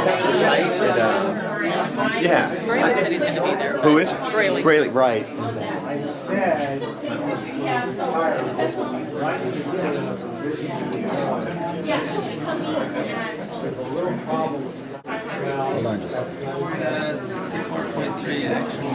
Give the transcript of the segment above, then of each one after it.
reception's light. Yeah. Braley said he's going to be there. Who is? Braley. Braley, right. I said, there's a little problem. Hold on just a second. 64.3 actually.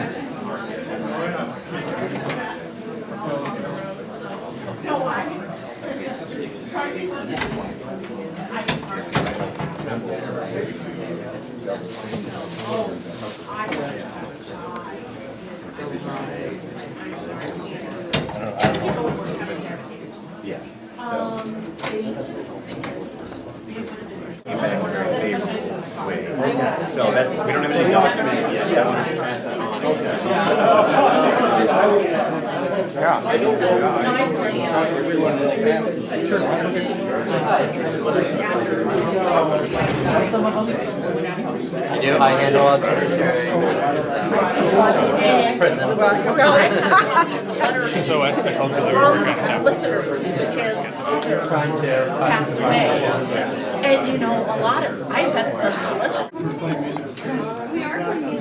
Yeah. Feedback in a very favorable way. So that we don't have anything documented yet. I do. I handle all So I told you they were working on that. Solicitors because passed away. And you know, a lot of, I've been the solicitor. We are working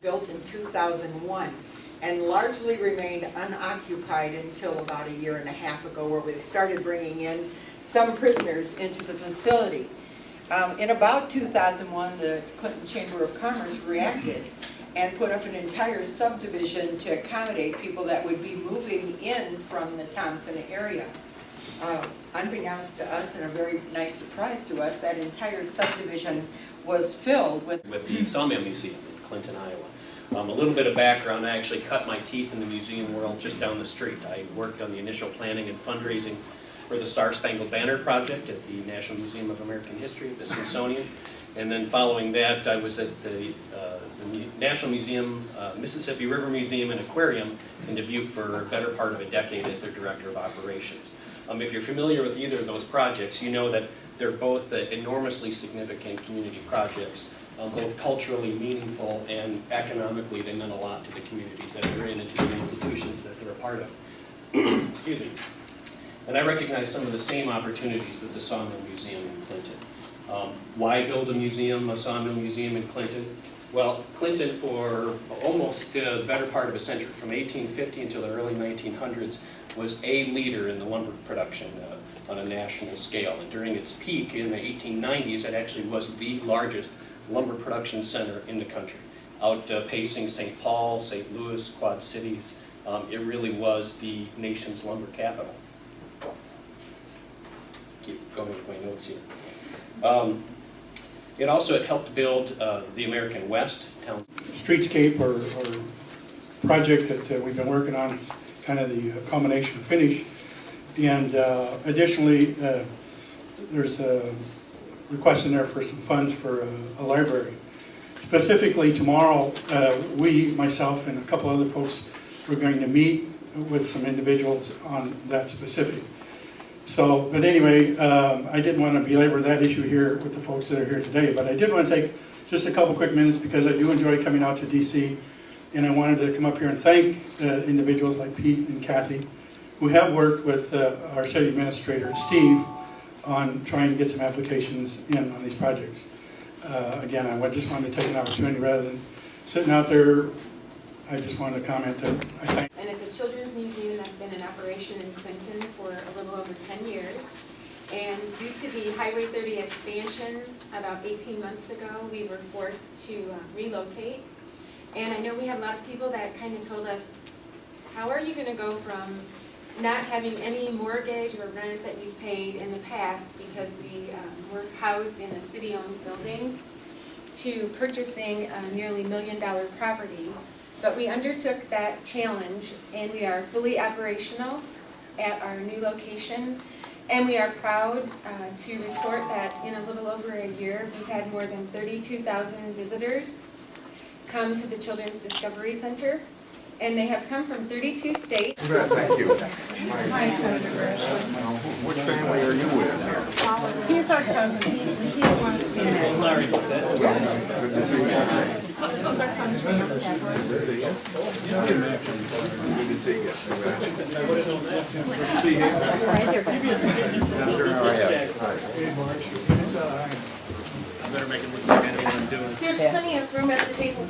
Built in 2001 and largely remained unoccupied until about a year and a half ago, where we started bringing in some prisoners into the facility. In about 2001, the Clinton Chamber of Commerce reacted and put up an entire subdivision to accommodate people that would be moving in from the Thompson area. Unbeknownst to us, and a very nice surprise to us, that entire subdivision was filled with the Sawmill Museum in Clinton, Iowa. A little bit of background, I actually cut my teeth in the museum world just down the street. I worked on the initial planning and fundraising for the Star Spangled Banner project at the National Museum of American History at the Smithsonian. And then following that, I was at the National Museum, Mississippi River Museum and Aquarium in Dubuque for a better part of a decade as their director of operations. If you're familiar with either of those projects, you know that they're both enormously significant community projects, both culturally meaningful and economically they meant a lot to the communities that they're in and to the institutions that they're a part of. Excuse me. And I recognize some of the same opportunities with the Sawmill Museum in Clinton. Why build a Sawmill Museum in Clinton? Well, Clinton for almost the better part of a century, from 1850 until the early 1900s, was a leader in the lumber production on a national scale. And during its peak in the 1890s, it actually was the largest lumber production center in the country, outpacing St. Paul, St. Louis, Quad Cities. It really was the nation's lumber capital. Keep going with my notes here. It also helped build the American West town. Streetscape or project that we've been working on is kind of the culmination finish. And additionally, there's a request in there for some funds for a library. Specifically tomorrow, myself and a couple other folks, we're going to meet with some individuals on that specific. So, but anyway, I didn't want to belabor that issue here with the folks that are here today, but I did want to take just a couple quick minutes because I do enjoy coming out to DC, and I wanted to come up here and thank individuals like Pete and Kathy who have worked with our city administrator, Steve, on trying to get some applications in on these projects. Again, I just wanted to take an opportunity rather than sitting out there. I just wanted to comment that I thank. And it's a children's museum that's been in operation in Clinton for a little over 10 years. And due to the Highway 30 expansion about 18 months ago, we were forced to relocate. And I know we had a lot of people that kind of told us, how are you going to go from not having any mortgage or rent that you've paid in the past because we were housed in a city-owned building to purchasing a nearly $1 million property. But we undertook that challenge and we are fully operational at our new location. And we are proud to report that in a little over a year, we've had more than 32,000 visitors come to the Children's Discovery Center. And they have come from 32 states. Thank you. Hi, Senator Grassley. Which family are you with here? He's our cousin. He wants to be in. Sorry about that. Good to see you. This is our son's family. Good to see you. Good to see you. I better make it look like I know what I'm doing. There's plenty of room at the table.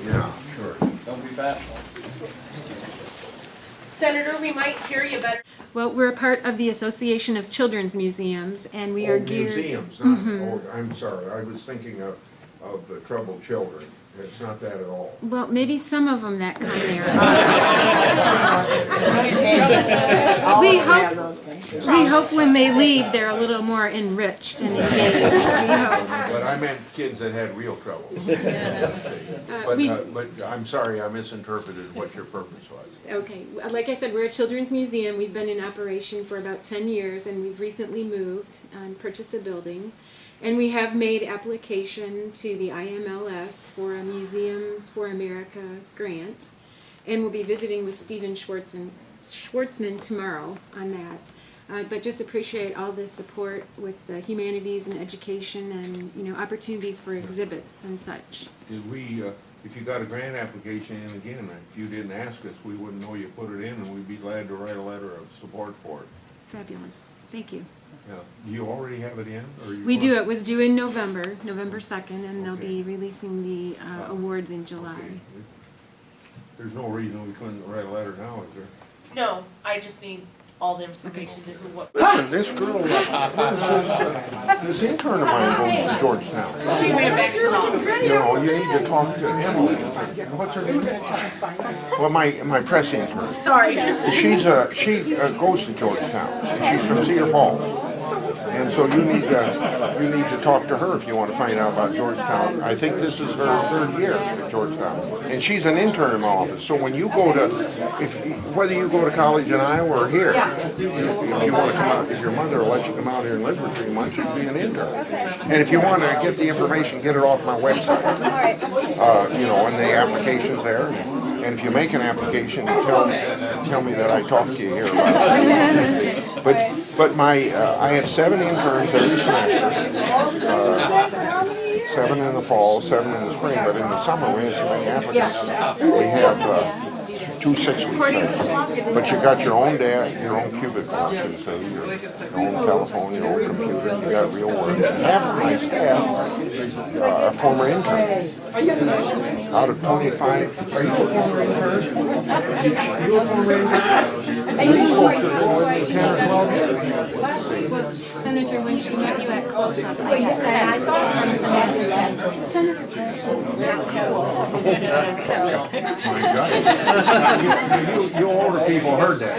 Yeah, sure. Don't be bashful. Senator, we might hear you better. Well, we're a part of the Association of Children's Museums, and we are geared. Museums, not, oh, I'm sorry, I was thinking of the troubled children. It's not that at all. Well, maybe some of them that come there. We hope when they leave, they're a little more enriched and engaged. We hope. But I meant kids that had real troubles. But I'm sorry, I misinterpreted what your purpose was. Okay, like I said, we're a children's museum. We've been in operation for about 10 years, and we've recently moved and purchased a building. And we have made application to the IMLS for a Museums for America grant. And we'll be visiting with Stephen Schwartzman tomorrow on that. But just appreciate all the support with the humanities and education and, you know, opportunities for exhibits and such. Did we, if you got a grant application in again, if you didn't ask us, we wouldn't know you put it in, and we'd be glad to write a letter of support for it. Fabulous. Thank you. Yeah. Do you already have it in? Or you We do. want- It was due in November 2nd, and they'll be releasing the awards in July. Okay. There's no reason we couldn't write a letter now, is there? No, I just need all the information to who what. Listen, this girl, this intern of mine goes to Georgetown. She went back to the You know, you need to talk to Emily. What's her name? Well, my press intern. Sorry. She goes to Georgetown. She's from Cedar Falls. And so you need to talk to her if you want to find out about Georgetown. I think this is her third year at Georgetown. And she's an intern in my office. So when you go to, whether you go to college in Iowa or here, if you want to come out, if your mother will let you come out here and live for 3 months, you can be an intern. And if you want to get the information, get it off my website. You know, and the application's there. And if you make an application, tell me that I talked to you here about it. But I have 7 interns every semester. 7 in the fall, 7 in the spring, but in the summer we have so many applicants. We have 2 6-week sessions. But you got your own your own cubicle, I should say, your own telephone, your own computer, you got real work. Half of my staff are former interns. Out of 25, are you a former intern? You a former intern? These folks are going to 10 or 12 years. Well, Senator, when she met you at close-up, I had text from Senator. Senator My God. You older people heard that.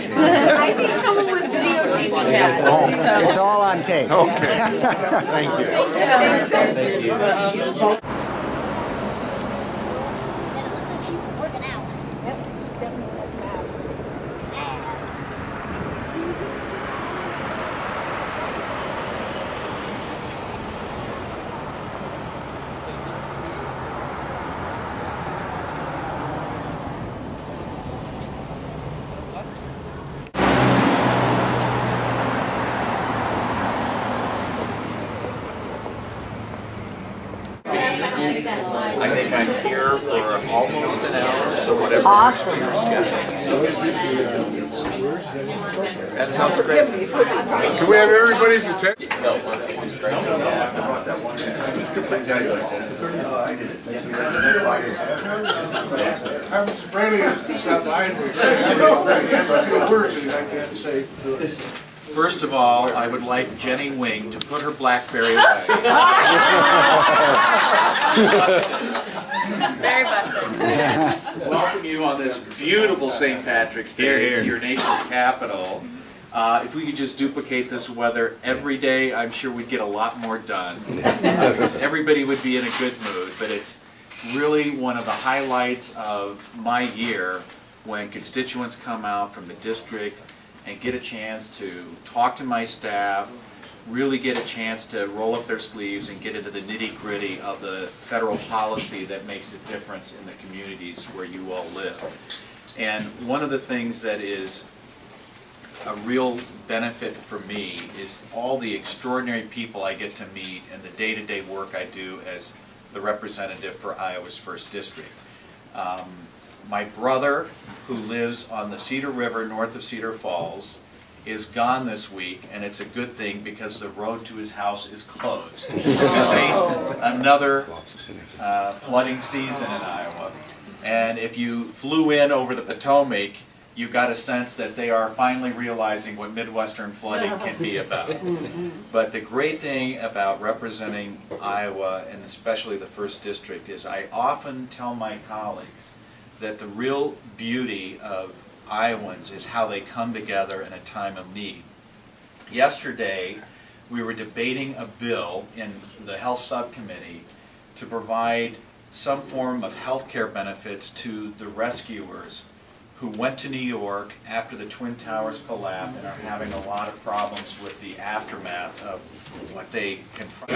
I think someone was videotaping that. Oh, It's all on tape. okay. Thank you. Thank you. Working out. Yep, definitely has some abs. I think I'm here for almost an hour, so whatever. Awesome. Your schedule. That sounds great. Can we have everybody's attention? I was ready to stop by and a few words that I have to say. First of all, I would like Jenny Wing to put her BlackBerry away. Very busted. Welcome you on this beautiful St. Patrick's Day to your nation's capital. If we could just duplicate this weather every day, I'm sure we'd get a lot more done. Everybody would be in a good mood, but it's really one of the highlights of my year when constituents come out from the district and get a chance to talk to my staff, really get a chance to roll up their sleeves and get into the nitty-gritty of the federal policy that makes a difference in the communities where you all live. And one of the things that is a real benefit for me is all the extraordinary people I get to meet and the day-to-day work I do as the representative for Iowa's 1st District. My brother, who lives on the Cedar River north of Cedar Falls, is gone this week, and it's a good thing because the road to his house is closed. We face another flooding season in Iowa. And if you flew in over the Potomac, you got a sense that they are finally realizing what Midwestern flooding can be about. But the great thing about representing Iowa, and especially the 1st District, is I often tell my colleagues that the real beauty of Iowans is how they come together in a time of need. Yesterday, we were debating a bill in the Health Subcommittee to provide some form of health care benefits to the rescuers who went to New York after the Twin Towers collapsed and are having a lot of problems with the aftermath of what they confront.